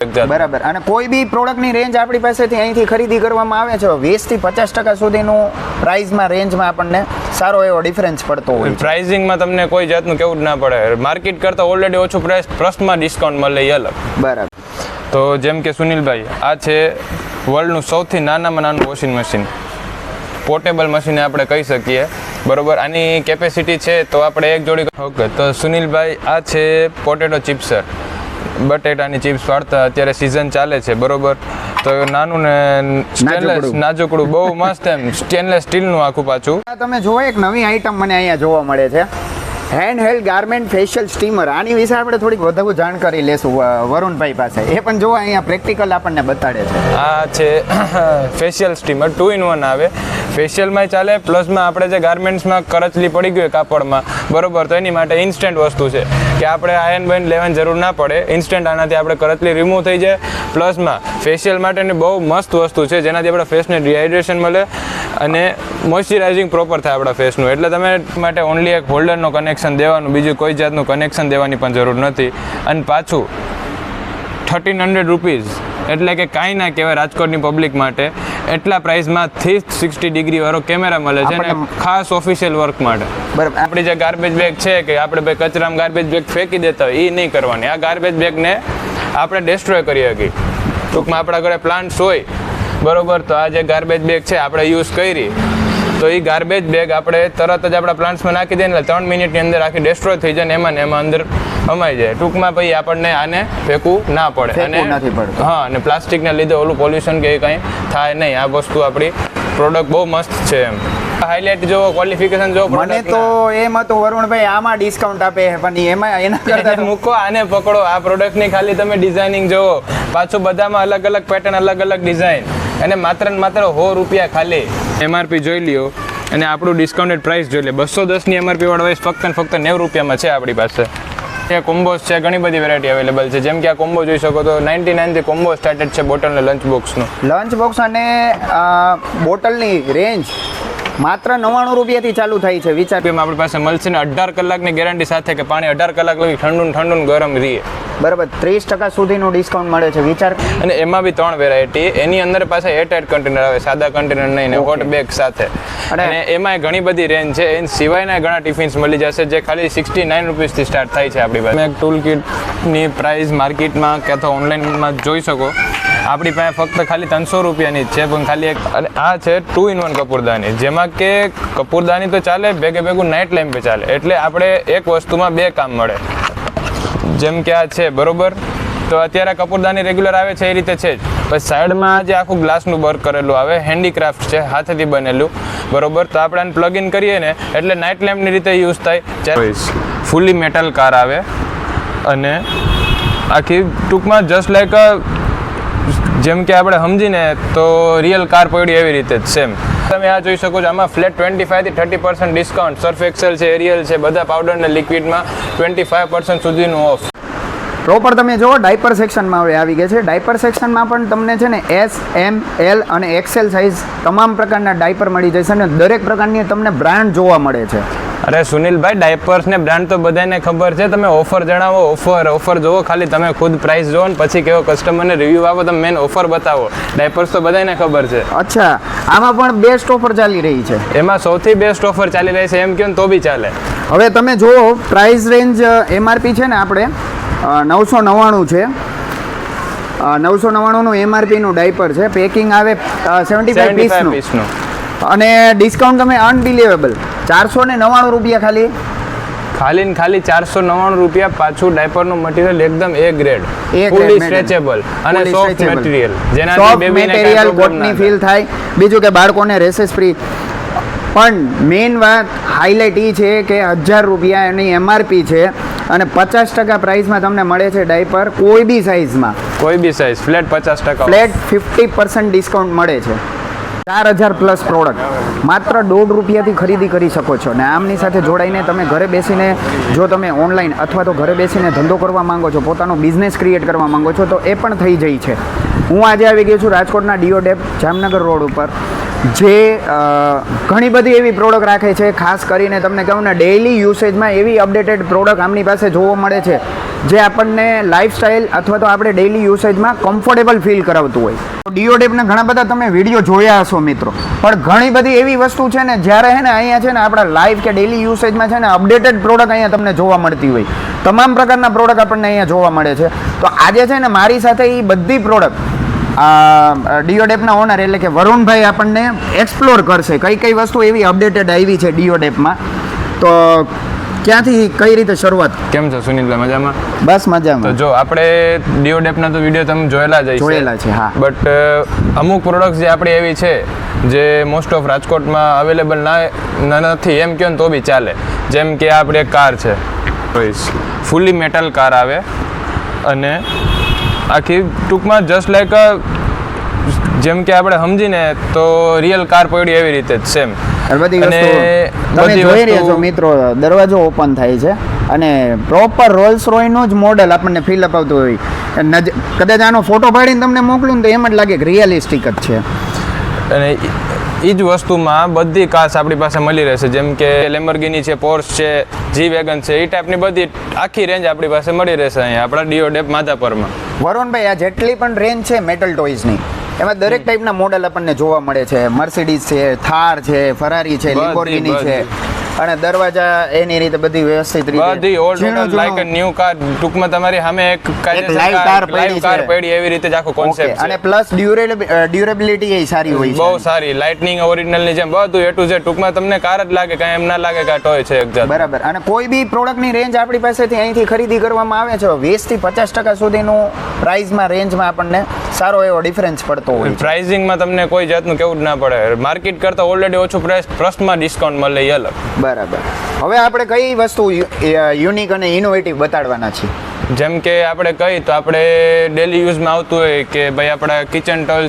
બરાબર. અને કોઈ બી પ્રોડક્ટની રેન્જ આપણી પાસેથી અહીંથી ખરીદી કરવામાં આવે છે 20 થી 50% સુધીનું પ્રાઇસમાં રેન્જમાં આપણને સારો એવો ડિફરન્સ પડતો હોય. પ્રાઇસિંગમાં તમને કોઈ જાતનું કેવું જ ના પડે. માર્કેટ કરતાં ઓલરેડી ઓછું પ્રાઇસ પ્લસમાં ડિસ્કાઉન્ટ મળે એ અલગ. બરાબર. તો જેમ કે સુનિલભાઈ, આ છે વર્લ્ડનું સૌથી નાનામાં નાનું વોશિંગ મશીન, પોર્ટેબલ મશીન આપણે કહી શકીએ. બરોબર. આની કેપેસિટી છે તો આપણે એક જોડી. ઓકે. તો સુનિલભાઈ, આ છે પોટેટો ચિપ્સર, બટેટાની ચિપ્સ વાળતા અત્યારે સિઝન ચાલે છે. બરોબર. તો નાનું ને સ્ટેનલેસ નાજુકડું, બહુ મસ્ત એમ સ્ટેનલેસ સ્ટીલનું આખું પાછું. તમે જોવો એક નવી આઈટમ મને અહીંયા જોવા મળે છે, hand held garment facial steamer. આની વિશે આપણે થોડીક વધુ જાણકારી લેશું વરુણભાઈ પાસે. એ પણ જોવા અહીંયા પ્રેક્ટિકલ આપણને બતાડે છે. આ છે ફેશિયલ સ્ટીમર, 2 in 1 આવે. ફેશિયલમાં ચાલે, પ્લસમાં આપણે જે ગાર્મેન્ટ્સમાં કરચલી પડી ગઈ હોય કાપડમાં, બરોબર, તો એની માટે ઇન્સ્ટન્ટ વસ્તુ છે કે આપણે આયર્ન બાયન લેવાની જરૂર ના પડે. ઇન્સ્ટન્ટ આનાથી આપણે કરચલી રિમૂવ થઈ જાય. પ્લસમાં ફેશિયલ માટેની બહુ મસ્ત વસ્તુ છે જેનાથી આપણા ફેસને ડિહાઇડ્રેશન મળે અને મોઇશ્ચરાઇઝિંગ પ્રોપર થાય આપણા ફેસનું. એટલે તમે માટે ઓનલી એક હોલ્ડરનો કનેક્શન દેવાનું, બીજું કોઈ જાતનું કનેક્શન દેવાની પણ જરૂર નથી. અને પાછું 1300 રૂપીઝ એટલે કે કાંઈ ના કહેવાય રાજકોટની પબ્લિક માટે. એટલા પ્રાઇસમાં 360 ડિગ્રી વાળો કેમેરા મળે છે અને ખાસ ઓફિશિયલ વર્ક માટે. બરાબર. આપણી જે ગાર્બેજ બેગ છે કે આપણે ભાઈ કચરામાં ગાર્બેજ બેગ ફેંકી દેતા હોય એ નહીં કરવાની. આ ગાર્બેજ બેગને આપણે ડેસ્ટ્રોય કરી શકીએ. ટૂંકમાં આપણા ઘરે પ્લાન્ટ્સ હોય, બરોબર, તો આ જે ગાર્બેજ બેગ છે આપણે યુઝ કરી તો એ ગાર્બેજ બેગ આપણે તરત જ આપણા પ્લાન્ટ્સમાં નાખી દઈએ એટલે 3 મિનિટની અંદર આખી ડેસ્ટ્રોય થઈ જાય ને એમાં અંદર હમાઈ જાય. ટૂંકમાં ભાઈ આપણને આને ફેંકવું ના પડે. અને હા, અને પ્લાસ્ટિકને લીધે ઓલું પોલ્યુશન કે કંઈ થાય નહીં. આ વસ્તુ આપણી પ્રોડક્ટ બહુ મસ્ત છે. એમ હાઇલાઇટ જોવો, ક્વોલિફિકેશન જોવો. મને તો એમ હતું વરુણભાઈ આમાં ડિસ્કાઉન્ટ આપે પણ એમાં એના કરતાં મૂકો, આને પકડો. આ પ્રોડક્ટની ખાલી તમે ડિઝાઇનિંગ જોવો, પાછું બધામાં અલગ અલગ પેટર્ન, અલગ અલગ ડિઝાઇન, અને માત્ર ને માત્ર 100 રૂપિયા ખાલી એમઆરપી જોઈ લ્યો અને આપણું ડિસ્કાઉન્ટેડ પ્રાઇસ જોઈ લે. 210ની એમઆરપી વાળો ફક્ત ને ફક્ત 90 રૂપિયામાં છે આપણી પાસે. એ કોમ્બોસ છે, ઘણી બધી વેરાયટી અવેલેબલ છે. જેમ કે આ કોમ્બો જોઈ શકો તો 99 થી કોમ્બો સ્ટાર્ટેડ છે બોટલ ને લંચ બોક્સનું. લંચ બોક્સ અને બોટલની રેન્જ માત્ર 99 રૂપિયાથી ચાલુ થાય છે. વિચાર આપણી પાસે મળશે ને 18 કલાકની ગેરંટી સાથે કે પાણી 18 કલાક લગી ઠંડુ ગરમ રહીએ. બરાબર. 30% સુધીનું ડિસ્કાઉન્ટ મળે છે. વિચાર. અને એમાં બી 3 વેરાયટી. એની અંદર પાછા એરટાઇટ કન્ટેનર આવે, સાદા કન્ટેનર નહીં, ને હોટ બેગ સાથે. અને એમાં ઘણી બધી રેન્જ છે. એ સિવાયના ઘણા ટિફિન્સ મળી જશે જે ખાલી 69 રૂપીસથી સ્ટાર્ટ થાય છે આપણી પાસે. તમે ટૂલ કિટની પ્રાઇસ માર્કેટમાં કે અથવા ઓનલાઈનમાં જોઈ શકો. આપણી પાસે ફક્ત ખાલી 300 રૂપિયાની જ છે, પણ ખાલી એક. અને આ છે 2 in 1 કપૂરદાની, જેમાં કે કપૂરદાની તો ચાલે, ભેગે ભેગું નાઇટ લેમ્પે ચાલે. એટલે આપણે એક વસ્તુમાં 2 કામ મળે. જેમ કે આ છે, બરોબર, તો અત્યારે કપૂરદાની રેગ્યુલર આવે છે એ રીતે છે જ. પછી સાઈડમાં જે આખું ગ્લાસનું વર્ક કરેલું આવે, હેન્ડીક્રાફ્ટ છે, હાથેથી બનેલું, બરોબર, તો આપણે આને પ્લગ ઇન કરીએ ને એટલે નાઇટ લેમ્પની રીતે યુઝ થાય. ફૂલી મેટલ કાર આવે અને આખી ટૂંકમાં જસ્ટ લાઈક જેમ કે આપણે સમજીને તો રિયલ કાર પડી એવી રીતે જ સેમ. તમે આ જોઈ શકો છો, આમાં ફ્લેટ 25 થી 30% ડિસ્કાઉન્ટ. સર્ફ એક્સેલ છે, એરિયલ છે, બધા પાવડર અને લિક્વિડમાં 25% સુધીનું ઓફ. પ્રોપર તમે જુઓ ડાયપર સેક્શનમાં હવે આવી ગયા છે. ડાયપર સેક્શનમાં પણ તમને છે ને S, M, L અને XL સાઇઝ તમામ પ્રકારના ડાયપર મળી જશે અને દરેક પ્રકારની તમને બ્રાન્ડ જોવા મળે છે. અરે સુનિલભાઈ, ડાયપર્સ ને બ્રાન્ડ તો બધાને ખબર છે. તમે ઓફર જણાવો, ઓફર જોવો, ખાલી તમે ખુદ પ્રાઇસ જોવો ને પછી કેવો કસ્ટમરને રિવ્યૂ આપો, તમે મેન ઓફર બતાવો. ડાયપર્સ તો બધાને ખબર છે. અચ્છા, આમાં પણ બેસ્ટ ઓફર ચાલી રહી છે. એમાં સૌથી બેસ્ટ ઓફર ચાલી રહી છે એમ કહો તો બી ચાલે. હવે તમે જુઓ પ્રાઇસ રેન્જ MRP છે ને આપણે 999 છે. 999નું MRPનું ડાયપર છે. પેકિંગ આવે 75 પીસનું અને ડિસ્કાઉન્ટ તમે અનબિલિવેબલ 499 રૂપિયા ખાલી ને ખાલી 499 રૂપિયા. પાછું ડાયપરનું મટીરિયલ એકદમ A ગ્રેડ, ફૂલી સ્ટ્રેચેબલ અને સોફ્ટ મટીરિયલ, જેનાથી બેબીને મટીરિયલ કોટની ફીલ થાય. બીજું કે બાળકોને રેસેસ ફ્રી. પણ મેઇન વાત હાઇલાઇટ એ છે કે 1000 રૂપિયા એની MRP છે અને 50% પ્રાઇસમાં તમને મળે છે ડાયપર કોઈ બી સાઇઝમાં. કોઈ બી સાઇઝ ફ્લેટ 50%, ફ્લેટ 50% ડિસ્કાઉન્ટ મળે છે. 4000 પ્લસ પ્રોડક્ટ માત્ર 1.5 રૂપિયાથી ખરીદી કરી શકો છો. અને આમની સાથે જોડાઈને તમે ઘરે બેસીને, જો તમે ઓનલાઈન અથવા તો ઘરે બેસીને ધંધો કરવા માંગો છો, પોતાનો બિઝનેસ ક્રિએટ કરવા માંગો છો, તો એ પણ થઈ જાય છે. હું આજે આવી ગયો છું રાજકોટના ડીઓડેપ જામનગર રોડ ઉપર, જે ઘણી બધી એવી પ્રોડક્ટ રાખે છે. ખાસ કરીને તમને કહું ને, ડેઇલી યુસેજમાં એવી અપડેટેડ પ્રોડક્ટ આમની પાસે જોવા મળે છે જે આપણને લાઈફસ્ટાઈલ અથવા તો આપણે ડેઈલી યુસેજમાં કમ્ફર્ટેબલ ફીલ કરાવતું હોય. ડીઓડેપના ઘણા બધા તમે વિડીયો જોયા હશો મિત્રો, પણ ઘણી બધી એવી વસ્તુ છે ને જ્યારે છે ને અહીંયા છે ને આપણા લાઈફ કે ડેઈલી યુસેજમાં છે ને અપડેટેડ પ્રોડક્ટ અહીંયા તમને જોવા મળતી હોય. તમામ પ્રકારના પ્રોડક્ટ આપણને અહીંયા જોવા મળે છે. તો આજે છે ને મારી સાથે એ બધી પ્રોડક્ટ ડીઓડેપના ઓનર એટલે કે વરુણભાઈ આપણને એક્સપ્લોર કરશે કઈ કઈ વસ્તુ એવી અપડેટેડ આવી છે ડીઓડેપમાં. તો ક્યાંથી કઈ રીતે શરૂઆત? કેમ છો સુનિલભાઈ, મજામાં? બસ તો મજામાં. જો આપણે ડીઓડેપના તો વિડીયો તમે જોયેલા જ હશે. જોયેલા છે, હા. બટ અમુક પ્રોડક્ટ્સ જે આપણી એવી છે જે મોસ્ટ ઓફ રાજકોટમાં અવેલેબલ નથી એમ કહો ને તો બી ચાલે. જેમ કે આપણી એક કાર છે, ફૂલી મેટલ કાર આવે અને આખી ટૂંકમાં જસ્ટ લાઈક જેમ કે આપણે સમજીને તો રિયલ કાર પડી એવી રીતે જ સેમ. બધી વસ્તુ તમે જોઈ રહ્યા છો મિત્રો, દરવાજો ઓપન થાય છે અને પ્રોપર રોલ્સ રોયનું જ મોડલ આપણને ફીલ અપાવતું હોય. કદાચ આનો ફોટો પાડીને તમને મોકલું ને તો એમ જ લાગે કે રિયલિસ્ટિક જ છે. અને એ જ વસ્તુમાં બધી કાર્સ આપણી પાસે મળી રહેશે. જેમ કે લેમ્બોર્ગિની છે, પોર્શ છે, જી વેગન છે, એ ટાઈપની બધી આખી રેન્જ આપણી પાસે મળી રહેશે અહીંયા આપણા ડીઓડેપ માધાપરમાં. વરુણભાઈ, આ જેટલી પણ રેન્જ છે મેટલ ટોયઝની, એમાં દરેક ટાઈપના મોડલ આપણને જોવા મળે છે. મર્સિડીઝ છે, થાર છે, ફરારી છે, લેમ્બોર્ગિની છે, અને દરવાજા એની રીતે બધી વ્યવસ્થિત રીતે બધી ઓલ ટોટલ લાઈક અ ન્યુ કાર. ટૂંકમાં તમારી સામે એક લાઈવ કાર પડી એવી રીતે જ આખો કોન્સેપ્ટ છે. અને પ્લસ ડ્યુરેબિલિટી એ સારી હોય છે, બહુ સારી. લાઇટનિંગ ઓરિજિનલ ની જેમ બધું એ ટુ ઝેડ. ટૂંકમાં તમને કાર જ લાગે, કાંઈ એમ ના લાગે કે આ ટોય છે એક જાત. બરાબર. અને કોઈ બી પ્રોડક્ટની રેન્જ આપણી પાસેથી અહીંથી ખરીદી કરવામાં આવે છે 20 થી 50% સુધીનું પ્રાઇસમાં રેન્જમાં આપણને સારો એવો ડિફરન્સ પડતો હોય. પ્રાઇસિંગમાં તમને કોઈ જાતનું કેવું જ ના પડે. માર્કેટ કરતાં ઓલરેડી ઓછું પ્રાઇસ પ્લસમાં ડિસ્કાઉન્ટ મળે એ અલગ. બરાબર. હવે આપણે કઈ વસ્તુ યુનિક અને ઇનોવેટિવ બતાડવાના છીએ? જેમ કે આપણે કહી તો આપણે ડેલી યુઝમાં આવતું હોય કે ભાઈ આપણા કિચન ટોલ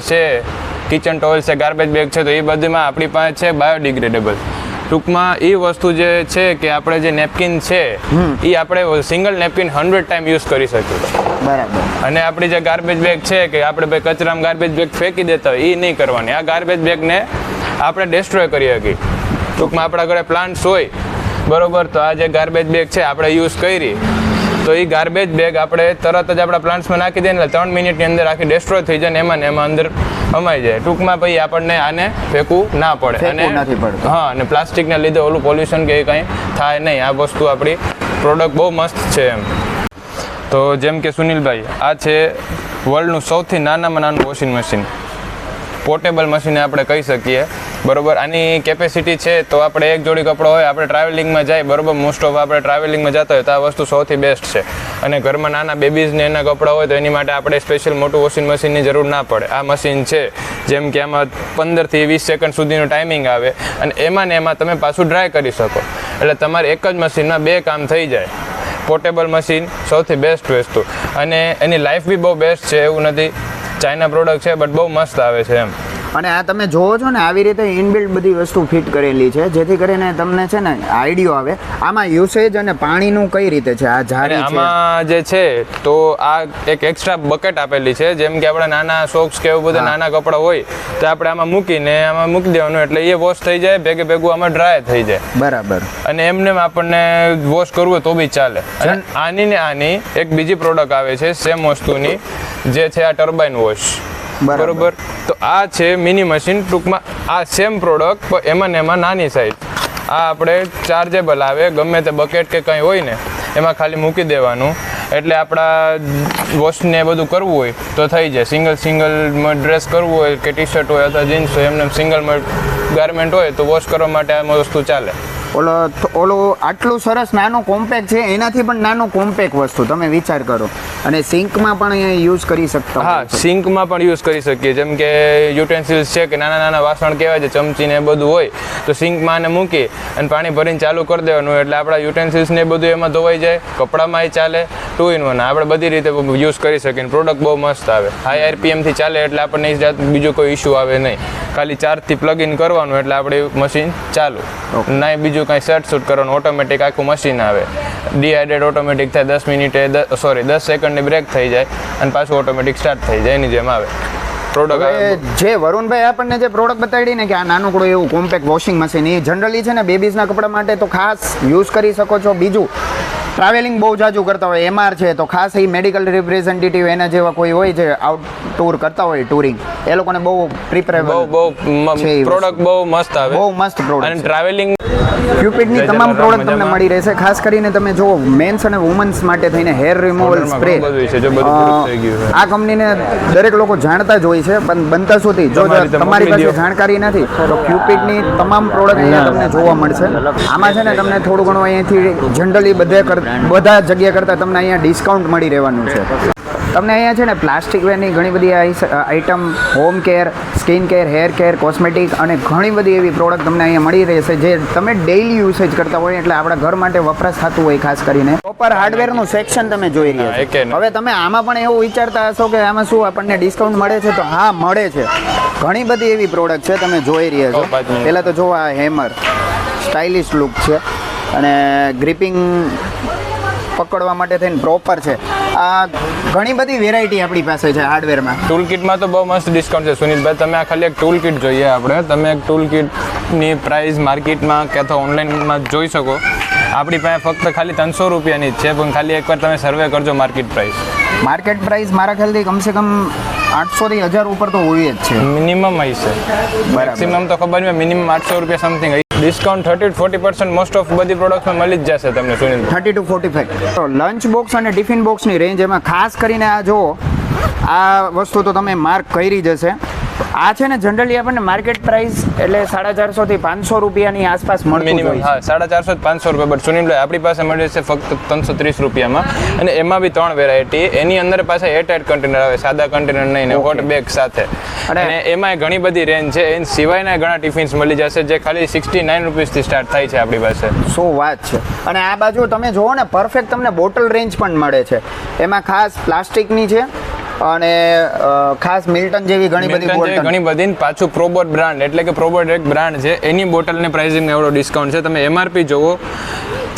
છે, ગાર્બેજ બેગ છે, તો એ બધીમાં આપણી પાસે છે બાયોડિગ્રેડેબલ. ટૂંકમાં એ વસ્તુ જે છે કે આપણે જે નેપકિન છે એ આપણે સિંગલ નેપકિન 100 ટાઈમ યુઝ કરી શકીએ. બરાબર. અને આપણી જે ગાર્બેજ બેગ છે કે આપણે ભાઈ કચરામાં ગાર્બેજ બેગ ફેંકી દેતા હોય એ નહીં કરવાની. આ ગાર્બેજ બેગને આપણે ડેસ્ટ્રોય કરી શકીએ. ટૂંકમાં આપણા ઘરે પ્લાન્ટ્સ હોય બરોબર, તો આ જે ગાર્બેજ બેગ છે આપણે યુઝ કરી તો એ ગાર્બેજ બેગ આપણે તરત જ આપણા પ્લાન્ટ્સમાં નાખી દઈએ એટલે 3 મિનિટની અંદર આખી ડેસ્ટ્રોય થઈ જાય ને એમાં અંદર અમાઈ જાય. ટૂંકમાં પછી આપણને આને ફેંકવું ના પડે. અને હા, અને પ્લાસ્ટિકના લીધે ઓલું પોલ્યુશન કે કંઈ થાય નહીં. આ વસ્તુ આપણી પ્રોડક્ટ બહુ મસ્ત છે એમ. તો જેમ કે સુનિલભાઈ, આ છે વર્લ્ડનું સૌથી નાનામાં નાનું વોશિંગ મશીન. પોર્ટેબલ મશીન આપણે કહી શકીએ બરોબર. આની કેપેસિટી છે તો આપણે એક જોડી કપડો હોય, આપણે ટ્રાવેલિંગમાં જાય બરોબર, મોસ્ટ ઓફ આપણે ટ્રાવેલિંગમાં જતા હોય તો આ વસ્તુ સૌથી બેસ્ટ છે. અને ઘરમાં નાના બેબીઝને એના કપડાં હોય તો એની માટે આપણે સ્પેશિયલ મોટું વોશિંગ મશીનની જરૂર ના પડે. આ મશીન છે જેમ કે આમાં 15 થી 20 સેકન્ડ સુધીનો ટાઈમિંગ આવે અને એમાં ને એમાં તમે પાછું ડ્રાય કરી શકો. એટલે તમારે એક જ મશીનમાં 2 કામ થઈ જાય. પોર્ટેબલ મશીન સૌથી બેસ્ટ વસ્તુ. અને એની લાઈફ બી બહુ બેસ્ટ છે, એવું નથી. ચાઇના પ્રોડક્ટ છે બટ બહુ મસ્ત આવે છે એમ. અને આ તમે જોવો છો ને આવી રીતે ઇનબિલ્ટ બધી વસ્તુ ફિટ કરેલી છે જેથી કરીને તમને છે ને આઈડિયો આવે આમાં યુસેજ અને પાણીનું કઈ રીતે છે. આ જારી છે આમાં જે છે તો આ એક એક્સ્ટ્રા બકેટ આપેલી છે. જેમ કે આપણે નાના સોક્સ કે એવું બધા નાના કપડાં હોય તો આપણે આમાં મૂકી દેવાનું એટલે એ વોશ થઈ જાય, ભેગે ભેગું આમાં ડ્રાય થઈ જાય. બરાબર. અને એમને આપણને વોશ કરવું હોય તો બી ચાલે. અને આની ને આની એક બીજી પ્રોડક્ટ આવે છે સેમ વસ્તુની, જે છે આ ટર્બાઇન વોશ બરોબર. તો આ છે મિની મશીન. ટૂંકમાં આ સેમ પ્રોડક્ટ પણ એમાં ને એમાં નાની સાઈઝ. આ આપણે ચાર્જેબલ આવે, ગમે તે બકેટ કે કંઈ હોય ને એમાં ખાલી મૂકી દેવાનું એટલે આપણા વોશને બધું કરવું હોય તો થઈ જાય. સિંગલ ડ્રેસ કરવું હોય કે ટી શર્ટ હોય અથવા જીન્સ હોય, એમને સિંગલ ગાર્મેન્ટ હોય તો વોશ કરવા માટે આ વસ્તુ ચાલે. ઓલો આટલું સરસ નાનું કોમ્પેક્ટ છે, એનાથી પણ નાનું કોમ્પેક્ટ વસ્તુ તમે વિચાર કરો. અને સિંકમાં પણ યુઝ કરી શકતા. હા, સિંકમાં પણ યુઝ કરી શકીએ. જેમ કે યુટેન્સિલ્સ છે કે નાના વાસણ કહેવાય છે, ચમચી ને બધું હોય તો સિંકમાં આને મૂકી અને પાણી ભરીને ચાલુ કરી દેવાનું એટલે આપણા યુટેન્સિલ્સ ને બધું એમાં ધોવાઈ જાય. કપડામાં ચાલે, 2 in 1 આપણે બધી રીતે યુઝ કરી શકીએ. પ્રોડક્ટ બહુ મસ્ત આવે. હાઈ આરપીએમથી ચાલે એટલે આપણને જાત બીજો કોઈ ઇશ્યુ આવે નહીં. ખાલી ચાર્જથી પ્લગ ઇન કરવાનું એટલે આપણે મશીન ચાલુ. ના બીજું કાંઈ શૂટ કરવાનું, ઓટોમેટિક આખું મશીન આવે. ડિહાઇડ્રેટ ઓટોમેટિક થાય, 10 મિનિટે 10 સેકન્ડની બ્રેક થઈ જાય અને પાછું ઓટોમેટિક સ્ટાર્ટ થઈ જાય. એની જેમ આવે પ્રોડક્ટ. જે વરુણભાઈ આપણને જે પ્રોડક્ટ બતાડી ને કે આ નાનકડું એવું કોમ્પેક્ટ વોશિંગ મશીન, એ જનરલી છે ને બેબીઝના કપડા માટે તો ખાસ યુઝ કરી શકો છો. બીજું ટ્રાવેલિંગ બહુ જાજુ કરતા હોય એમઆર છે તો ખાસ એ મેડિકલ રિપ્રેઝેન્ટેટિવ એના જેવા કોઈ હોય જે આઉટ ટૂર કરતા હોય ટુરિંગ એ લોકોને બહુ પ્રિફરેબલ બહુ પ્રોડક્ટ બહુ મસ્ત આવે બહુ મસ્ત અને પ્રોડક્ટ ટ્રાવેલિંગ ક્યુપિડની તમામ પ્રોડક્ટ તમને મળી રહેશે ખાસ કરીને તમે જુઓ મેન્સ અને વુમન્સ માટે થઈને હેર રિમૂવલ સ્પ્રે આ કંપનીને દરેક લોકો જાણતા જ હોય છે પણ બનતા સુધી જો તમારી પાસે જાણકારી નથી તો ક્યુપિડની તમામ પ્રોડક્ટ અહીંયા તમને જોવા મળશે આમાં છે ને તમને થોડું ઘણું અહીંયાથી જનરલી બધા જગ્યા કરતાં તમને અહીંયા ડિસ્કાઉન્ટ મળી રહેવાનું છે તમને અહીંયા છે ને પ્લાસ્ટિક વેરની ઘણી બધી item home care skin care hair care cosmetic અને ઘણી બધી એવી પ્રોડક્ટ તમને અહીંયા મળી રહેશે જે તમે ડેઇલી યુસેજ કરતા હોય એટલે આપણા ઘર માટે વપરાશ થતું હોય ખાસ કરીને પ્રોપર હાર્ડવેરનું સેક્શન તમે જોઈ રહ્યા છો હવે તમે આમાં પણ એવું વિચારતા હશો કે આમાં શું આપણને ડિસ્કાઉન્ટ મળે છે તો હા મળે છે ઘણી બધી એવી પ્રોડક્ટ છે તમે જોઈ રહ્યા છો પહેલાં તો જો આ હેમર સ્ટાઇલિશ લુક છે અને ગ્રીપિંગ પકડવા માટે થઈને પ્રોપર છે આ ઘણી બધી વેરાયટી આપણી પાસે છે હાર્ડવેરમાં ટૂલ કિટમાં તો બહુ મસ્ત ડિસ્કાઉન્ટ છે સુનિલભાઈ તમે આ ખાલી એક ટૂલ કિટ જોઈએ આપણે તમે એક ટૂલ કિટની પ્રાઇસ માર્કેટમાં કે તો ઓનલાઈનમાં જોઈ શકો આપણી પાસે ફક્ત ખાલી 300 રૂપિયાની જ છે પણ ખાલી એકવાર તમે સર્વે કરજો માર્કેટ પ્રાઇસ મારા ખ્યાલથી કમસે કમ 800 થી 1000 ઉપર તો હોય જ છે મિનિમમ હશે મેક્સિમમ તો ખબર નહીં મિનિમમ 800 રૂપિયા સમથિંગ ડિસ્કાઉન્ટ 30-40% મોસ્ટ ઓફ બધી પ્રોડક્ટ્સમાં મળી જ જશે તમને સુનિલ 30 to 45 તો લંચ બોક્સ અને ટિફિન બોક્સની રેન્જ એમાં ખાસ કરીને આ જુઓ આ વસ્તુ તો તમે માર્ક કરી જ હશે આ છે ને જનરલી આપણને માર્કેટ પ્રાઇસ એટલે 450 થી 500 રૂપિયાની આસપાસ મળતું હોય હા 450 500 રૂપિયા બટ સુનિલભાઈ આપણી પાસે મળે છે ફક્ત 330 રૂપિયામાં અને એમાં બી 3 વેરાયટી એની અંદર પાછા એરટાઇટ કન્ટેનર આવે સાદા કન્ટેનર નહીં ને હોટ બેગ સાથે અને એમાં ઘણી બધી રેન્જ છે એ સિવાયના ઘણા ટિફિન્સ મળી જશે જે ખાલી 69 રૂપીસથી સ્ટાર્ટ થાય છે આપણી પાસે શું વાત છે અને આ બાજુ તમે જુઓ ને પરફેક્ટ તમને બોટલ રેન્જ પણ મળે છે એમાં ખાસ પ્લાસ્ટિકની છે અને ખાસ મિલ્ટન જેવી ઘણી બધી પાછું પ્રોબોટ બ્રાન્ડ એટલે કે પ્રોબોટ એક બ્રાન્ડ છે એની બોટલને પ્રાઇસિંગ એવડો ડિસ્કાઉન્ટ છે તમે એમઆરપી જોવો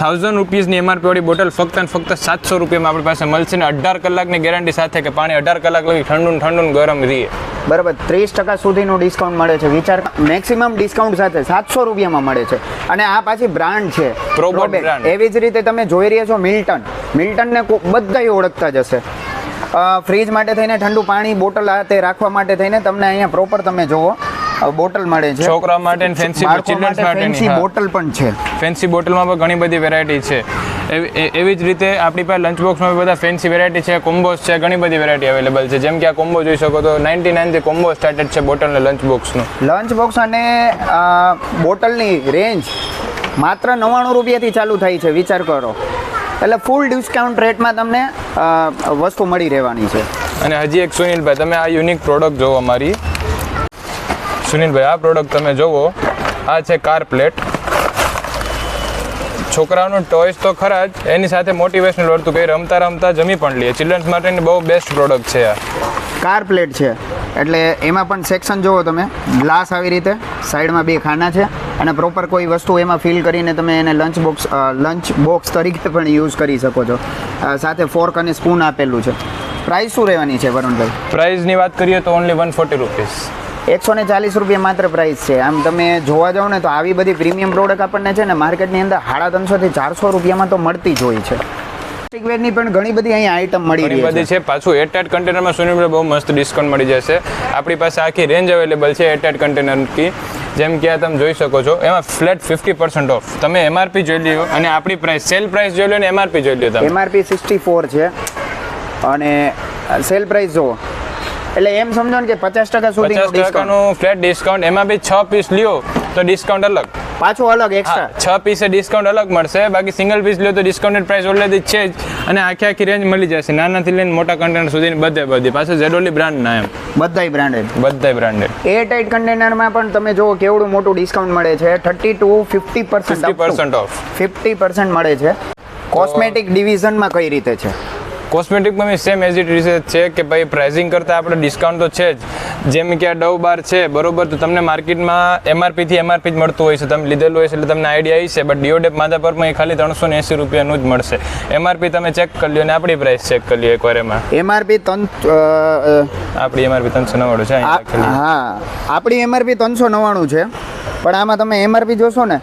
1000 રૂપીસની એમઆરપી વાળી બોટલ ફક્ત 700 રૂપિયામાં આપણી પાસે મળશે ને 18 કલાકની ગેરંટી સાથે કે પાણી 18 કલાક લગી ઠંડુ ગરમ રહે બરાબર 30% સુધીનું ડિસ્કાઉન્ટ મળે છે વિચાર મેક્સિમમ ડિસ્કાઉન્ટ સાથે 700 રૂપિયામાં મળે છે અને આ પાછી બ્રાન્ડ છે પ્રોબોટ બ્રાન્ડ એવી જ રીતે તમે જોઈ રહ્યા છો મિલ્ટનને બધા ઓળખતા જ હશે ફ્રીજ માટે થઈને ઠંડુ પાણી બોટલ આ તે રાખવા માટે થઈને તમને અહીંયા પ્રોપર તમે જોવો બોટલ મળે છે છોકરા માટે ફેન્સી ચિલ્ડ્રન્સ માટે બોટલ પણ છે ફેન્સી બોટલમાં પણ ઘણી બધી વેરાયટી છે એવી જ રીતે આપણી પાસે લંચ બોક્સમાં બધા ફેન્સી વેરાયટી છે કોમ્બોસ છે ઘણી બધી વેરાયટી અવેલેબલ છે જેમ કે આ કોમ્બો જોઈ શકો તો 99 થી કોમ્બો સ્ટાર્ટેડ છે બોટલ અને લંચ બોક્સનું લંચ બોક્સ અને બોટલની રેન્જ માત્ર 99 રૂપિયાથી ચાલુ થાય છે વિચાર કરો એટલે ફૂલ ડિસ્કાઉન્ટ રેટમાં તમને વસ્તુ મળી રહેવાની છે અને હજી એક સુનિલભાઈ તમે આ યુનિક પ્રોડક્ટ જોવો અમારી સુનિલભાઈ આ પ્રોડક્ટ તમે જોવો આ છે કાર પ્લેટ છોકરાઓનું ટોયસ તો ખરા જ એની સાથે મોટિવેશનલ વર્તું કંઈ રમતા જમી પણ લઈએ ચિલ્ડ્રન્સ માટેની બહુ બેસ્ટ પ્રોડક્ટ છે આ કાર પ્લેટ છે એટલે એમાં પણ સેક્શન જોવો તમે ગ્લાસ આવી રીતે સાઈડમાં 2 ખાના છે અને પ્રોપર કોઈ વસ્તુ એમાં ફિલ કરીને તમે એને લંચ બોક્સ તરીકે પણ યુઝ કરી શકો છો સાથે ફોર્ક અને સ્પૂન આપેલું છે પ્રાઇસ શું રહેવાની છે વરુણભાઈ પ્રાઇસની વાત કરીએ તો ઓનલી 140 રૂપીસ 140 રૂપિયા માત્ર પ્રાઇસ છે આમ તમે જોવા જાઓ ને તો આવી બધી પ્રીમિયમ પ્રોડક્ટ આપણને છે ને માર્કેટની અંદર 350 થી 400 રૂપિયામાં તો મળતી જ હોય છે પ્લાસ્ટિક વેરની પણ ઘણી બધી અહીંયા આઇટમ મળી રહી છે પાછું એરટાઇટ કન્ટેનરમાં સુનિલભાઈ બહુ મસ્ત ડિસ્કાઉન્ટ મળી જશે આપણી પાસે આખી રેન્જ અવેલેબલ છે એરટાઇટ કન્ટેનરની જેમ કે આ તમે જોઈ શકો છો એમાં ફ્લેટ 50% ઓફ તમે એમઆરપી જોઈ લ્યો અને આપણી પ્રાઇસ સેલ પ્રાઇસ જોઈ લો અને એમઆરપી જોઈ લો તમે એમઆરપી 64 છે અને સેલ પ્રાઇસ જો એટલે એમ સમજો ને કે 50% સુધીનું ડિસ્કાઉન્ટનું ફ્લેટ ડિસ્કાઉન્ટ એમાં બી 6 પીસ લ્યો તો ડિસ્કાઉન્ટ અલગ પાછું અલગ એક્સ્ટ્રા 6 પીસે ડિસ્કાઉન્ટ અલગ મળશે બાકી સિંગલ પીસ લ્યો તો ડિસ્કાઉન્ટેડ પ્રાઇસ ઓલરેડી છે જ અને આખી રેન્જ મળી જશે નાનાથી લઈને મોટા કન્ટેનર સુધી બધી પાછું ઝેડોલી બ્રાન્ડના એમ બધાય બ્રાન્ડેડ એરટાઇટ કન્ટેનરમાં પણ તમે જો કેવડું મોટું ડિસ્કાઉન્ટ મળે છે 30 to 50% ઓફ 50% મળે છે કોસ્મેટિક ડિવિઝનમાં કઈ રીતે છે કોસ્મેટિકમાં બી સેમ એઝ ઇટ ઇઝ છે કે ભાઈ પ્રાઇસિંગ કરતાં આપણે ડિસ્કાઉન્ટ તો છે જ જેમ કે આ ડવ બાર છે બરોબર તો તમને માર્કેટમાં એમઆરપી જ મળતું હોય છે તમે લીધેલું હોય છે એટલે તમને આઈડિયા આવી છે બટ ડિયોડેપ માધાપરમાં એ ખાલી 380 રૂપિયાનું જ મળશે એમઆરપી તમે ચેક કરી લો અને આપણી પ્રાઇસ ચેક કરી લો એકવાર એમાં એમઆરપી આપણી એમઆરપી 399 છે હા આપણી એમઆરપી 399 છે પણ આમાં તમે એમઆરપી જોશો ને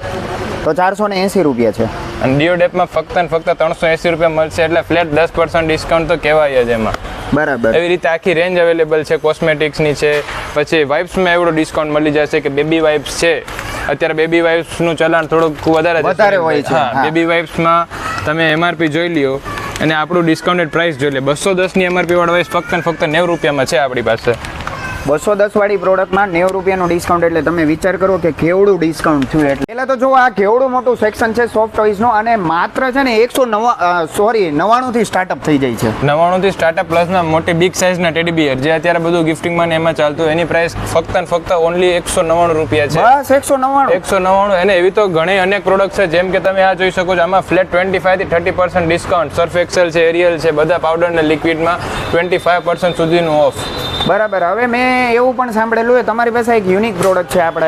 તો 480 રૂપિયા છે અને ડીઓ ડેપમાં ફક્ત ને ફક્ત 380 રૂપિયા મળશે, એટલે ફ્લેટ 10% ડિસ્કાઉન્ટ તો કહેવાય જ એમાં. બરાબર. એવી રીતે આખી રેન્જ અવેલેબલ છે, કોસ્મેટિક્સની છે. પછી વાઇપ્સમાં એવડો ડિસ્કાઉન્ટ મળી જશે કે બેબી વાઇપ્સ છે, અત્યારે બેબી વાઇપ્સનું ચલાણ થોડુંક વધારે હોય છે. હા, બેબી વાઇપ્સમાં તમે એમઆરપી જોઈ લ્યો અને આપણું ડિસ્કાઉન્ટેડ પ્રાઇસ જોઈ લે. 210 ની એમઆરપી વાળો વાઇપ્સ ફક્ત ને ફક્ત 90 રૂપિયામાં છે આપણી પાસે. 210 વાળી પ્રોડક્ટમાં 90 રૂપિયાનું ડિસ્કાઉન્ટ, એટલે તમે વિચાર કરો કે કેવડું ડિસ્કાઉન્ટ થયું. એટલે પહેલાં તો જો આ કેવડું મોટું સેક્શન છે સોફ્ટ ટોયઝનું, અને માત્ર છે ને 99 થી સ્ટાર્ટઅપ થઈ જાય છે. 99 થી સ્ટાર્ટઅપ પ્લસના મોટી બિગ સાઇઝના ટેડી બિયર જે અત્યારે બધું ગિફ્ટિંગમાં ને એમાં ચાલતું, એની પ્રાઇસ ફક્ત ને ફક્ત ઓનલી 199 રૂપિયા છે. બસ 199. અને એવી તો ઘણી અનેક પ્રોડક્ટ છે, જેમ કે તમે આ જોઈ શકો છો, આમાં ફ્લેટ 25 થી 30% ડિસ્કાઉન્ટ. સર્ફ એક્સેલ છે, એરિયલ છે, બધા પાવડર ને લિક્વિડમાં 25% સુધીનું ઓફ. બરાબર. હવે મેં એવું પણ સાંભળેલું છે તમારી પાસે એક યુનિક પ્રોડક્ટ છે આપણે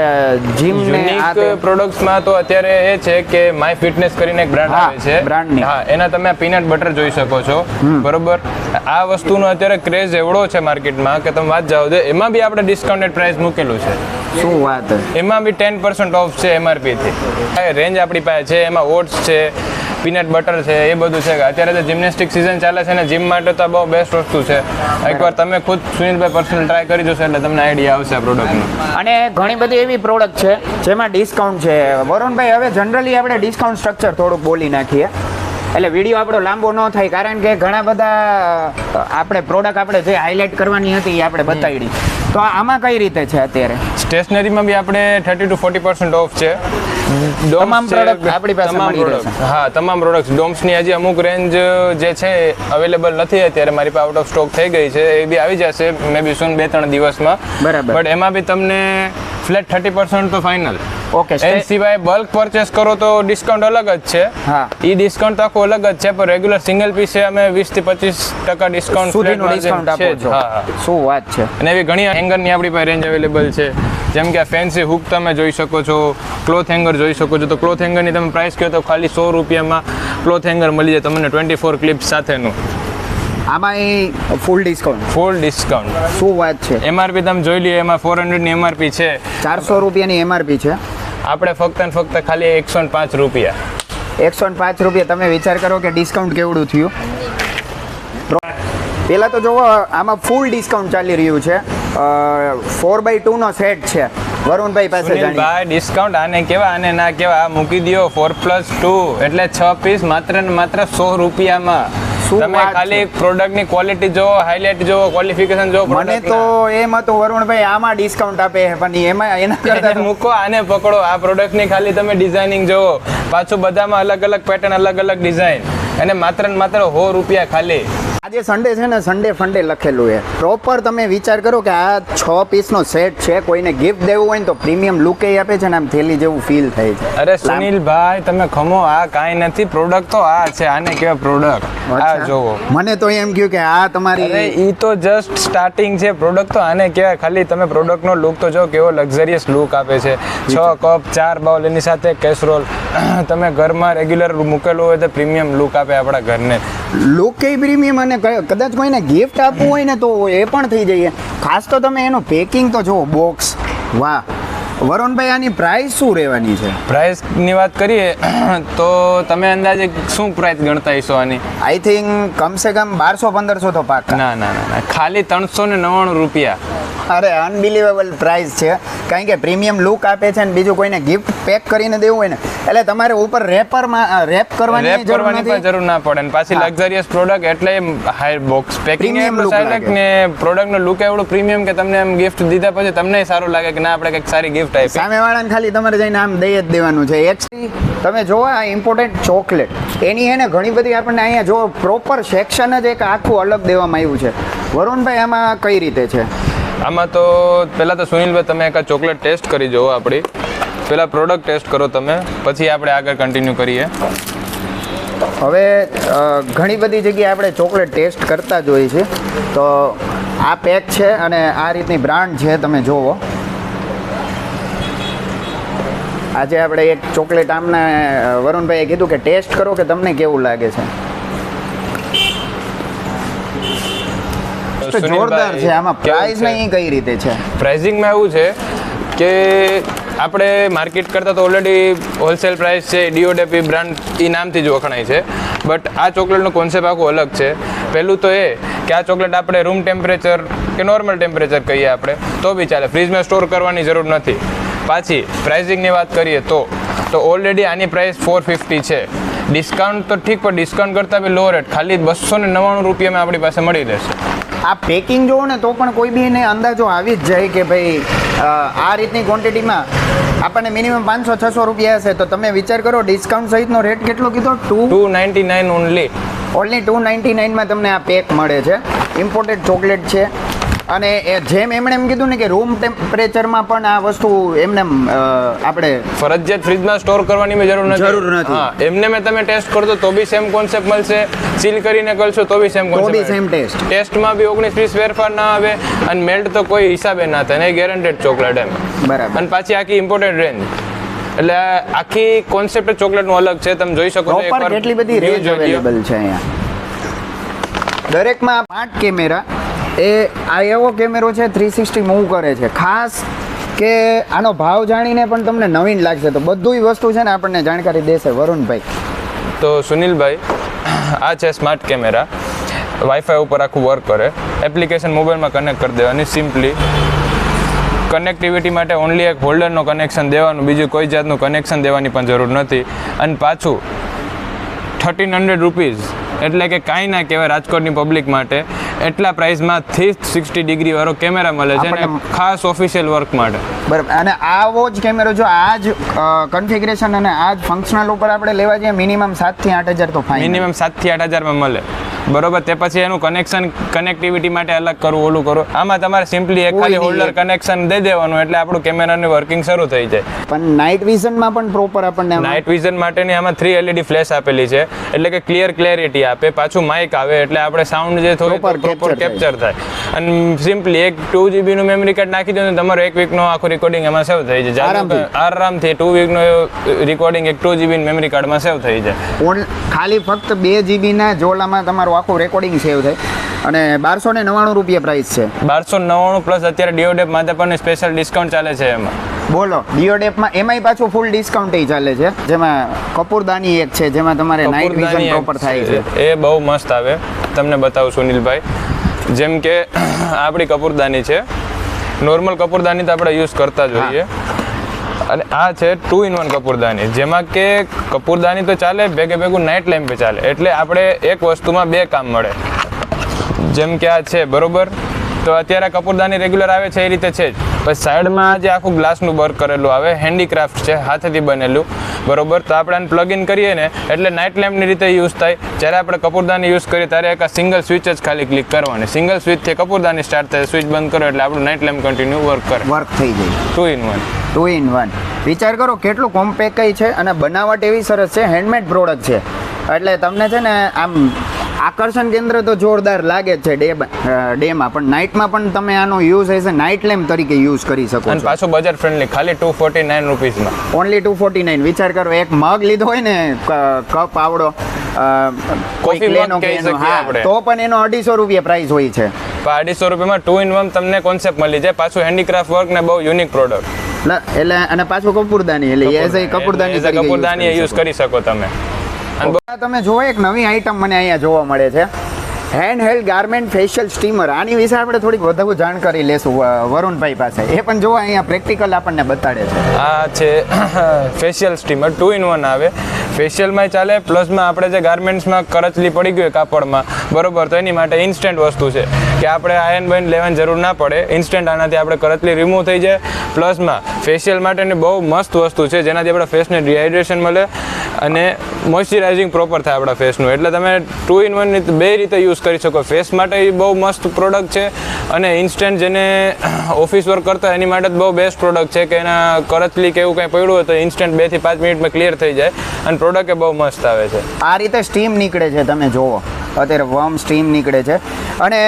જીમ ને યુનિક પ્રોડક્ટ્સમાં તો અત્યારે એ છે કે માય ફિટનેસ કરીને એક બ્રાન્ડ આવે છે. બ્રાન્ડની. હા, એના તમે પીનટ બટર જોઈ શકો છો. બરોબર. આ વસ્તુનો અત્યારે ક્રેઝ એવડો છે માર્કેટમાં કે તમે વાત જાઓ દે. એમાં બી આપણે ડિસ્કાઉન્ટેડ પ્રાઇસ મૂકેલું છે. શું વાત? એમાં બી 10% ઓફ છે એમઆરપી થી. રેન્જ આપણી પાસે છે, એમાં ઓટ્સ છે, પીનટ બટર છે, એ બધું છે. અત્યારે તો જિમ્નેસ્ટિક સિઝન ચાલે છે ને જીમ માટે તો બહુ બેસ્ટ વસ્તુ છે. એકવાર તમે ખુદ સુનિલભાઈ પર્સનલ ટ્રાય કરી જોશો એટલે તમને આઈડિયા આવશે આ પ્રોડક્ટનો. અને ઘણી બધી એવી પ્રોડક્ટ છે જેમાં ડિસ્કાઉન્ટ છે. વરુણભાઈ, હવે જનરલી આપણે ડિસ્કાઉન્ટ સ્ટ્રક્ચર થોડુંક બોલી નાખીએ એટલે વિડીયો આપણો લાંબો ન થાય, કારણ કે ઘણા બધા આપણે પ્રોડક્ટ આપણે જે હાઇલાઇટ કરવાની હતી એ આપણે બતાવી. તો આમાં કઈ રીતે છે અત્યારે? સ્ટેશનરીમાં બી આપણે 30 to 40% ઓફ છે. તમામ પ્રોડક્ટ આપણી પાસે મળી રહેશે. હા, તમામ પ્રોડક્ટ્સ. ડોમ્સની હજી અમુક રેન્જ જે છે અવેલેબલ નથી અત્યારે, મારી પાસે આઉટ ઓફ સ્ટોક થઈ ગઈ છે. એ બી આવી જશે મે બી સૂન 2-3 દિવસમાં. બરાબર. બટ એમાં બી તમને ફ્લેટ 30% તો ફાઇનલ. ઓકે. એ સિવાય બલ્ક પરચેસ કરો તો ડિસ્કાઉન્ટ અલગ જ છે. હા, એ ડિસ્કાઉન્ટ તો આખું અલગ જ છે, પણ રેગ્યુલર સિંગલ પીસ છે અમે 20 થી 25% ડિસ્કાઉન્ટ સુધીનું ડિસ્કાઉન્ટ આપો છો. હા, શું વાત છે. અને એવી ઘણી હેંગરની આપણી પાસે રેન્જ અવેલેબલ છે, જેમ કે આ ફેન્સી હુક તમે જોઈ શકો છો, ક્લોથ હેંગર જોઈ શકો છો. તો ક્લોથ હેંગરની તમે પ્રાઇસ કહો તો ખાલી 100 રૂપિયામાં ક્લોથ હેંગર મળી જાય તમને 24 ક્લિપ્સ સાથેનું. આમાં એ ફૂલ ડિસ્કાઉન્ટ. શું વાત છે. એમઆરપી તમે જોઈ લ્યો, એમાં 400 ની એમઆરપી છે, 400 રૂપિયાની એમઆરપી છે. આપણે ફક્ત ને ફક્ત ખાલી 105 રૂપિયા. 105 રૂપિયા. તમે વિચાર કરો કે ડિસ્કાઉન્ટ કેવડું થયું. પહેલાં તો જુઓ, આમાં ફૂલ ડિસ્કાઉન્ટ ચાલી રહ્યું છે. 4x2 નો સેટ છે વરુણભાઈ પાસે. સુનિલભાઈ, ડિસ્કાઉન્ટ આને કેવા આને ના કેવા, આ મૂકી દો 4+2 એટલે 6 પીસ માત્ર ને માત્ર 100 રૂપિયામાં. તમે ખાલી પ્રોડક્ટની ક્વોલિટી જોવો, હાઇલાઇટ જોવો, ક્વોલિફિકેશન જોવો. મને તો એમ હતું વરુણભાઈ આમાં ડિસ્કાઉન્ટ આપે, પણ એમાં એના કરતા મૂકો, આને પકડો. આ પ્રોડક્ટની ખાલી તમે ડિઝાઇનિંગ જોવો, પાછું બધામાં અલગ અલગ પેટર્ન, અલગ અલગ ડિઝાઇન, અને માત્ર ને માત્ર 100 રૂપિયા ખાલી. આજે સન્ડે છે ને, સન્ડે ફંડે લખેલું છે પ્રોપર. તમે વિચાર કરો કે આ 6 પીસનો સેટ છે, કોઈને ગિફ્ટ દેવું હોય ને તો પ્રીમિયમ લુક એ આપે છે ને, આમ થેલી જેવું ફીલ થાય છે. અરે સુનિલભાઈ, તમે ખમો, આ કાંઈ નથી. પ્રોડક્ટ તો આ છે, આને કેવા પ્રોડક્ટ. આ જોવો. મને તો એમ કહ્યું કે આ તમારી. અરે ઈ તો જસ્ટ સ્ટાર્ટિંગ છે. પ્રોડક્ટ તો આને કહેવાય. ખાલી તમે પ્રોડક્ટનો લુક તો જો કેવો લક્ઝરિયસ લુક આપે છે. 6 કપ 4 બાઉલ, એની સાથે કેસરોલ. તમે ઘરમાં રેગ્યુલર મૂકેલું હોય તો પ્રીમિયમ લુક આપે આપણા ઘરને. લુક એ પ્રીમિયમ, અને કદાચ કોઈને ગિફ્ટ આપવું હોય ને તો એ પણ થઈ જાય. ખાસ તો તમે એનું પેકિંગ તો જુઓ, બોક્સ. વાહ વરુણભાઈ, આની પ્રાઇસ શું રહેવાની છે? પ્રાઇસની વાત કરીએ તો તમે અંદાજે શું પ્રાઇસ ગણતા હશો આની? આઈ થિંક કમસે કમ 1200-1500 તો પાકા. ના, ખાલી 399 રૂપિયા. અરે અનબિલીવેબલ પ્રાઇસ છે, કારણ કે પ્રીમિયમ લુક આપે છે ને બીજું કોઈને ગિફ્ટ પેક કરીને દેવું હોય ને એટલે તમારે ઉપર રેપ કરવાની જરૂર ના પડે. પાછી લક્ઝરિયસ પ્રોડક્ટ એટલે હાઈ બોક્સ પેકિંગ ને પ્રોડક્ટનો લુક એવડો પ્રીમિયમ કે તમને એમ ગિફ્ટ દીધા પછી તમને સારું લાગે કે ના આપણે કંઈક સારી ગિફ્ટ આપી. સામેવાળાને ખાલી તમારે જઈને આમ દઈ જ દેવાનું છે. તમે જોવો આ ઇમ્પોર્ટન્ટ ચોકલેટ, એની એને ઘણી બધી આપણને અહીંયા જો પ્રોપર સેક્શન જ એક આખું અલગ દેવામાં આવ્યું છે. વરુણભાઈ, આમાં કઈ રીતે છે? આમાં તો પહેલાં તો સુનિલભાઈ તમે એક ચોકલેટ ટેસ્ટ કરી જુઓ. આપણી પહેલાં પ્રોડક્ટ ટેસ્ટ કરો તમે, પછી આપણે આગળ કન્ટિન્યુ કરીએ. હવે ઘણી બધી જગ્યાએ આપણે ચોકલેટ ટેસ્ટ કરતા જ હોઈએ છીએ. તો આ પેક છે અને આ રીતની બ્રાન્ડ છે, તમે જુઓ. આજે આપણે એક ચોકલેટ આમને વરુણભાઈએ કીધું કે ટેસ્ટ કરો કે તમને કેવું લાગે છે. જોરદાર છે. આમાં પ્રાઇસ નહીં કઈ રીતે છે? પ્રાઇસિંગમાં એવું છે કે આપણે માર્કેટ કરતાં તો ઓલરેડી હોલસેલ પ્રાઇસ છે ડીઓડેપી બ્રાન્ડ એ નામથી જ વખણાય છે, બટ આ ચોકલેટનો કોન્સેપ્ટ આખું અલગ છે. પહેલું તો એ કે આ ચોકલેટ આપણે રૂમ ટેમ્પરેચર કે નોર્મલ ટેમ્પરેચર કહીએ આપણે તો બી ચાલે, ફ્રીજમાં સ્ટોર કરવાની જરૂર નથી. પાછી પ્રાઇસિંગની વાત કરીએ તો ઓલરેડી આની પ્રાઇસ 450 છે. ડિસ્કાઉન્ટ તો ઠીક, પણ ડિસ્કાઉન્ટ કરતાં બી લો રેટ, ખાલી 299 રૂપિયામાં આપણી પાસે મળી રહેશે. આ પેકિંગ જોવો ને તો પણ કોઈ બી એને અંદાજો આવી જ જાય કે ભાઈ આ રીતની ક્વોન્ટિટીમાં આપણને મિનિમમ 500-600 રૂપિયા હશે, તો તમે વિચાર કરો ડિસ્કાઉન્ટ સહિતનો રેટ કેટલો કીધો? 299 ઓનલી. ઓનલી 299માં તમને આ પેક મળે છે. ઇમ્પોર્ટેડ ચોકલેટ છે. અને જેમ એમણે એમ કીધું ને કે રૂમ ટેમ્પરેચરમાં પણ આ વસ્તુ એમને આપણે ફરજિયાત ફ્રીજમાં સ્ટોર કરવાની જરૂર નથી. હા, એમને મેં તમે ટેસ્ટ કરતો તો બી સેમ કોન્સેપ્ટ મળશે, સીલ કરીને કરશો તો બી સેમ કોન્સેપ્ટ, સેમ ટેસ્ટ. ટેસ્ટમાં બી 19-20 ફેરફાર ના આવે અને મેલ્ટ તો કોઈ હિસાબે ના થાય, ને ગેરંટેડ ચોકલેટ એમ. બરાબર. અને પાછી આખી ઇમ્પોર્ટેડ રેન્જ, એટલે આખી કોન્સેપ્ટ ચોકલેટનું અલગ છે. તમે જોઈ શકો છો એકવાર કેટલી બધી રેન્જ અવેલેબલ છે અહીંયા. દરેકમાં 5 કેમેરા. આ એવો કેમેરો છે 360 મૂવ કરે છે. ખાસ કે આનો ભાવ જાણીને પણ તમને નવીન લાગશે, તો બધું વસ્તુ છે ને આપણને જાણકારી દેશે વરુણભાઈ. તો સુનિલભાઈ, આ છે સ્માર્ટ કેમેરા, વાઈફાઈ ઉપર આખું વર્ક કરે, એપ્લિકેશન મોબાઈલમાં કનેક્ટ કરી દેવાની સિમ્પલી. કનેક્ટિવિટી માટે ઓનલી એક હોલ્ડરનો કનેક્શન દેવાનું, બીજું કોઈ જાતનું કનેક્શન દેવાની પણ જરૂર નથી. અને પાછું 1300 રૂપીઝ એટલે કે કાંઈ ના કહેવાય રાજકોટની પબ્લિક માટે. એટલા પ્રાઇસમાં 360 ડિગ્રી વાળો કેમેરા મળે છે ને ખાસ ઓફિશિયલ વર્ક માટે. બરાબર. અને આવો જ કેમેરો જો આ જ કન્ફિગરેશન અને આ જ ફંક્શનલ ઉપર આપણે લેવા જઈએ મિનિમમ 7,000 થી 8,000 તો ફાઇન. મિનિમમ 7,000 થી 8,000માં મળે. બરોબર. તે પછી એનું કનેક્ટિવિટી માટે અલગ કરવું, ઓલું કરવું. આમાં તમારે સિમ્પલી એક ખાલી હોલ્ડર કનેક્શન દઈ દેવાનું એટલે આપણું કેમેરાનું વર્કિંગ શરૂ થઈ જાય. પણ નાઇટ વિઝનમાં પણ પ્રોપર આપણને નાઇટ વિઝન માટેની આમાં 3 LED ફ્લેશ આપેલી છે, એટલે કે ક્લિયરિટી આપે. પાછું માઇક આવે એટલે આપણે સાઉન્ડ જે થોડું પ્રોપર કેપ્ચર થાય. અને સિમ્પલી એક 2 GB નું મેમરી કાર્ડ નાખી દો ને તમારો 1 વીકનો આખો રેકોર્ડિંગ એમાં સેવ થઈ જાય. આરામથી 2 વીકનો રેકોર્ડિંગ એક 2 GB મેમરી કાર્ડમાં સેવ થઈ જાય. ખાલી ફક્ત 2 GB ના જોલામાં તમારું આખું રેકોર્ડિંગ સેવ થાય. અને 1299 રૂપિયા પ્રાઇસ છે. 1299 પ્લસ અત્યારે ડીઓડેપ માટે પણ સ્પેશિયલ ડિસ્કાઉન્ટ ચાલે છે એમાં. બોલો, ડીઓડેપમાં એમાંય પાછું ફૂલ ડિસ્કાઉન્ટ ચાલે છે, જેમાં કપૂરદાની એક છે જેમાં તમારે નાઇટ વિઝન પ્રોપર થાય છે. એ બહુ મસ્ત આવે. તમને બતાવું સુનિલભાઈ, જેમ કે આપણી કપૂરદાની છે, નોર્મલ કપૂરદાની તો આપણે યુઝ કરતા જ હોઈએ, અને આ છે 2-in-1 કપૂરદાની, જેમાં કે કપૂરદાની તો ચાલે, ભેગું નાઇટ લેમ્પ ચાલે, એટલે આપણે એક વસ્તુમાં 2 કામ મળે. જેમ કે આ છે, બરોબર, તો અત્યારે કપૂરદાની રેગ્યુલર આવે છે એ રીતે છે જ. પછી સાઈડમાં જે આખું ગ્લાસનું વર્ક કરેલું આવે, હેન્ડીક્રાફ્ટ છે, હાથેથી બનેલું, બરોબર. તો આપણે આને પ્લગ ઇન કરીએ ને એટલે નાઇટ લેમ્પની રીતે યુઝ થાય. જ્યારે આપણે કપૂરદાની યુઝ કરીએ ત્યારે એક સિંગલ સ્વિચ જ ખાલી ક્લિક કરવાની, સિંગલ સ્વિચથી કપૂરદાની સ્ટાર્ટ થાય, સ્વિચ બંધ કરો એટલે આપણું નાઇટ લેમ્પ કન્ટિન્યુ વર્ક થઈ જાય. 2-in-1. વિચાર કરો કેટલું કોમ્પેક્ટ છે, અને બનાવટ એવી સરસ છે, હેન્ડમેડ પ્રોડક્ટ છે, એટલે તમને છે ને આમ આકર્ષણ કેન્દ્ર તો જોરદાર લાગે જ છે ડેમાં, પણ નાઇટમાં પણ તમે આનો use as a night lamp તરીકે યુઝ કરી શકો છો. અને પાછું બજેટ ફ્રેન્ડલી, ખાલી 249 રૂપીસમાં. ઓનલી 249. વિચાર કરો, એક મગ લીધો હોય ને, કપ આવડો કોફી મગ કહી શકીએ આપણે, તો પણ એનો 250 રૂપિયા પ્રાઇસ હોય છે. 250 રૂપિયામાં 2-in-1 તમને કોન્સેપ્ટ મળી જાય. પાછું હેન્ડીક્રાફ્ટ વર્ક ને બહુ યુનિક પ્રોડક્ટ, એટલે અને પાછું કપૂરદાની, એટલે એઝ એ કપૂરદાની યુઝ કરી શકો તમે. તમે જુઓ એક નવી આઈટમ મને અહીંયા જોવા મળે છે, hand held garment facial steamer. આની વિશે આપણે થોડીક વધુ જાણકારી લેશું વરુણભાઈ પાસે. એ પણ જોવા અહીંયા પ્રેક્ટિકલ આપણને બતાડે છે. આ છે ફેશિયલ સ્ટીમર, 2-in-1 આવે. ફેશિયલમાં ચાલે, પ્લસમાં આપણે જે ગાર્મેન્ટ્સમાં કરચલી પડી ગઈ હોય કાપડમાં, બરોબર, તો એની માટે ઇન્સ્ટન્ટ વસ્તુ છે કે આપણે આયર્ન બાયન લેવાની જરૂર ના પડે. ઇન્સ્ટન્ટ આનાથી આપણે કરચલી રિમૂવ થઈ જાય. પ્લસમાં ફેશિયલ માટેની બહુ મસ્ત વસ્તુ છે, જેનાથી આપણા ફેસને ડિહાઇડ્રેશન મળે અને મોઇશ્ચરાઇઝિંગ પ્રોપર થાય આપણા ફેસનું. એટલે તમે 2-in-1 બે રીતે યુઝ કરી શકો. ફેસ માટે એ બહુ મસ્ત પ્રોડક્ટ છે, અને ઇન્સ્ટન્ટ જેને ઓફિસ વર્ક કરતા હોય એની માટે જ બહુ બેસ્ટ પ્રોડક્ટ છે, કે એના કરચલી કે એવું કંઈ પડ્યું હોય તો ઇન્સ્ટન્ટ 2 થી 5 મિનિટમાં ક્લિયર થઈ જાય, અને પ્રોડક્ટ એ બહુ મસ્ત આવે છે. આ રીતે સ્ટીમ નીકળે છે, તમે જોવો. અત્યારે વર્મ સ્ટીમ નીકળે છે અને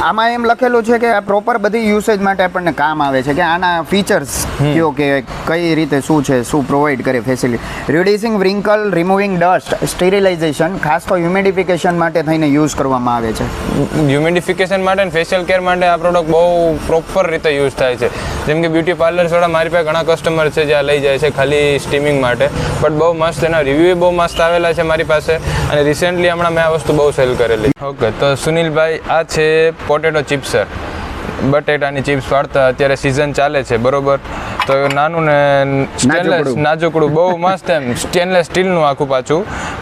આમાં એમ લખેલું છે કે આ પ્રોપર બધી યુસેજ માટે આપણને કામ આવે છે કે આના ફીચર્સ કયો કે કઈ રીતે શું છે, શું પ્રોવાઈડ કરે ફેસિલિટી. રિડ્યુસિંગ વ્રિંકલ, રિમૂવિંગ ડસ્ટ, સ્ટેરિલાઇઝેશન, ખાસ તો હ્યુમિડિફિકેશન માટે થઈને યુઝ કરવામાં આવે છે. હ્યુમિડિફિકેશન માટે અને ફેશિયલ કેર માટે આ પ્રોડક્ટ બહુ પ્રોપર રીતે યુઝ થાય છે. જેમ કે બ્યુટી પાર્લર્સવાળા મારી પાસે ઘણા કસ્ટમર છે જ્યાં લઈ જાય છે ખાલી સ્ટીમિંગ માટે, બટ બહુ મસ્ત એના રિવ્યુ બહુ મસ્ત આવેલા છે મારી પાસે અને રિસેન્ટલી હમણાં મેં આ વસ્તુ બહુ સેલ કરેલી. ઓકે, તો સુનિલભાઈ આ છે પોટેટો ચિપ્સર, બટેટાની ચિપ્સ પાડતા અત્યારે સિઝન ચાલે છે બરોબર. તો નાનું ને સ્ટેનલેસ નાજુકડું બહુ મસ્ત એમ સ્ટેનલેસ સ્ટીલનું આખું પાછું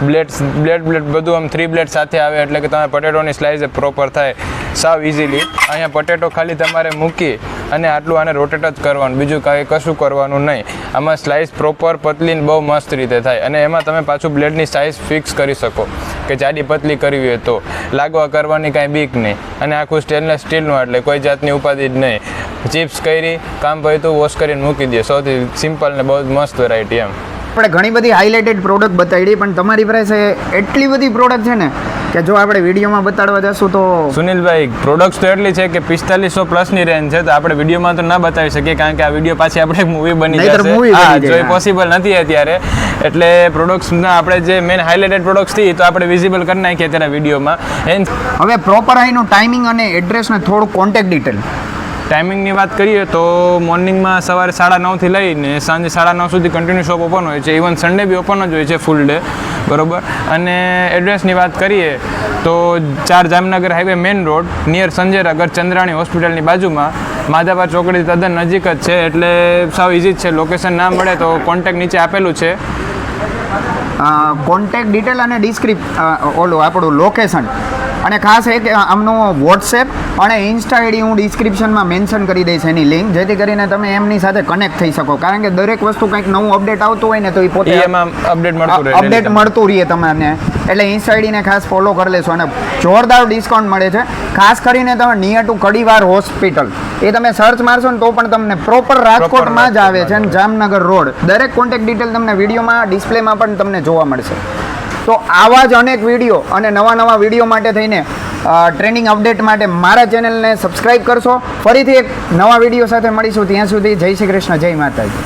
બ્લેડ બધું આમ 3 બ્લેડ સાથે આવે એટલે કે તમે પટેટોની સ્લાઇસ પ્રોપર થાય સાવ ઇઝીલી. અહીંયા પટેટો ખાલી તમારે મૂકી અને આટલું આને રોટેટ જ કરવાનું, બીજું કાંઈ કશું કરવાનું નહીં. આમાં સ્લાઇસ પ્રોપર પતલીને બહુ મસ્ત રીતે થાય અને એમાં તમે પાછું બ્લેડની સાઇઝ ફિક્સ કરી શકો કે જાડી પતલી કરવી હોય તો લાગવા કરવાની કાંઈ બીક નહીં. અને આખું સ્ટેનલેસ સ્ટીલનું એટલે કોઈ જાતની ઉપાધિ જ નહીં. ચિપ્સ કરી કામ પડ્યું તો વોશ કરીને મૂકી દે, સૌથી સિમ્પલ ને બહુ મસ્ત વેરાયટી એમ. આપણે ઘણી બધી હાઇલાઇટેડ પ્રોડક્ટ બતાવી પણ તમારી પાસે એટલી બધી પ્રોડક્ટ છે ને કે જો આપણે વિડીયોમાં બતાડવા જશું તો સુનિલભાઈ પ્રોડક્ટ્સ તો એટલી છે કે 4500 પ્લસની રેન્જ છે, તો આપણે વિડીયોમાં તો ના બતાવી શકીએ કારણ કે આ વિડીયો પાછી આપણે મૂવી બની જશે. હા, જો એ પોસિબલ નથી અત્યારે, એટલે પ્રોડક્ટ્સના આપણે જે મેઇન હાઇલાઇટેડ પ્રોડક્ટ્સ થી તો આપણે વિઝિબલ કરી નાખીએ અત્યારે વિડીયોમાં. હવે પ્રોપર અહીંનું ટાઈમિંગ અને એડ્રેસ ને થોડું કોન્ટેક્ટ ડિટેલ. ટાઈમિંગની વાત કરીએ તો મોર્નિંગમાં સવારે 9:30થી લઈને સાંજે 9:30 સુધી કન્ટિન્યુ શોપ ઓપન હોય છે. ઇવન સન્ડે બી ઓપન જ હોય છે ફૂલ ડે બરોબર. અને એડ્રેસની વાત કરીએ તો 4 Jamnagar highway main road near Sanjaynagar Chandrani હોસ્પિટલની બાજુમાં, માધાપર ચોકડી તદ્દન નજીક જ છે, એટલે સાવ ઇઝી જ છે. લોકેશન ના મળે તો કોન્ટેક્ટ નીચે આપેલું છે. કોન્ટેક્ટ ડિટેલ અને ઓલું આપણું લોકેશન અને ખાસ એક આમનું વોટ્સએપ અને ઇન્સ્ટા આઈડી હું ડિસ્ક્રિપ્શનમાં મેન્શન કરી દઈશ એની લિંક, જેથી કરીને તમે એમની સાથે કનેક્ટ થઈ શકો. કારણ કે દરેક વસ્તુ કંઈક નવું અપડેટ આવતું હોય ને તો એ પોતે એમાં અપડેટ મળતું રહે તમને, એટલે ઇન્સ્ટા આઈડીને ખાસ ફોલો કરી લેશો અને જોરદાર ડિસ્કાઉન્ટ મળે છે. ખાસ કરીને તમે નિયર ટુ કડીવાર હોસ્પિટલ એ તમે સર્ચ મારશો ને તો પણ તમને પ્રોપર રાજકોટમાં જ આવે છે અને જામનગર રોડ. દરેક કોન્ટેક્ટ ડિટેલ તમને વિડીયોમાં ડિસ્પ્લેમાં પણ તમને જોવા મળશે. તો આવા જ અનેક વિડીયો અને નવા વિડીયો માટે થઈને ટ્રેન્ડિંગ અપડેટ માટે મારા ચેનલને સબસ્ક્રાઈબ કરશો. ફરીથી એક નવા વિડીયો સાથે મળીશું, ત્યાં સુધી જય શ્રી કૃષ્ણ, જય માતાજી.